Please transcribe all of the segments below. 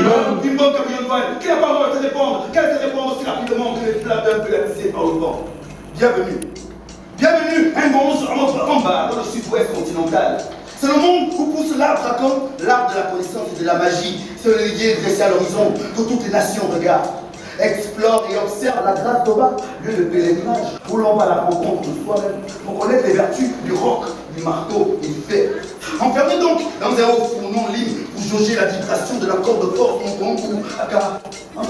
Une bonne camion douane qui n'a pas le droit de se répandre, qu'elle se répand aussi rapidement que les flammes d'un peu attisées par le vent. Bienvenue. Bienvenue, un monstre en bas dans le sud-ouest continental. C'est le monde où pousse l'arbre à comme l'arbre de la connaissance et de la magie. C'est le liguier dressé à l'horizon que toutes les nations regardent, explorent et observent la grâce d'Oba, lieu de pèlerinage où l'on va à la rencontre de soi-même pour connaître les vertus du roc, du marteau et du fer. Enfermé donc dans un haut fourneau libre pour jauger la vibration de la corde de force mon coup à car le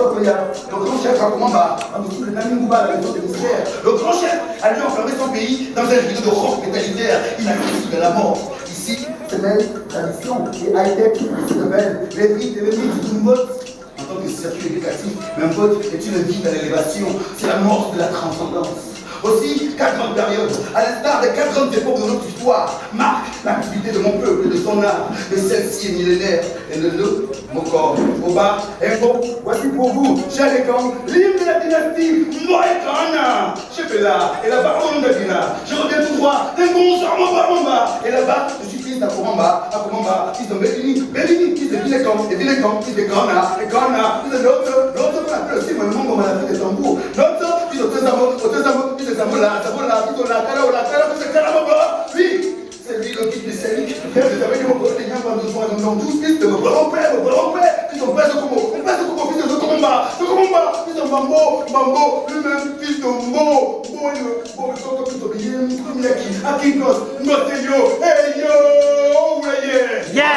grand chef a commandé en dessous de Namingouba, la maison des mystères. Le grand chef a dû enfermer son pays dans un rideau de roc métallifère. Il a cru de la mort. Ici, c'est même tradition et high-tech qui se révèle. Les rites et les mythes d'une vote. En tant que circuit éducatif, un vote est une vie à l'élévation. C'est la mort de la transcendance. Aussi, 4 grandes périodes, à l'instar des 4 grandes époques de notre histoire, marquent l'activité de mon peuple et de son art. Mais celle-ci est millénaire et ne le mon corps. Au bas, et bon, voici pour vous, chers les camps, l'hymne de la dynastie Moekana. Je fais là, et là-bas, on a Dina. Je reviens tout droit, d'un bon sang, mon bas. Et là-bas, je suis fils d'Akomamba, fils de Bélini, fils de Vilecom, et Vilecom, fils de Ghana, et Ghana, fils de l'autre qu'on appelle aussi, moi, le monde, on m'a fait des tambours. L'autre, fils de Tezamo, fils de Zamola, fils de la Kara, fils de Karababa. Oui, c'est lui le guide de Sélic. Vous avez dit, mon père, les gens nous ont tous fils de mon grand-père, fils de mon père, fils de Komamba, fils de Mambo, lui-même, fils de Mbo, fils de Bien, Akikos, Ngoteyo, hey yo, vous voyez? Yeah!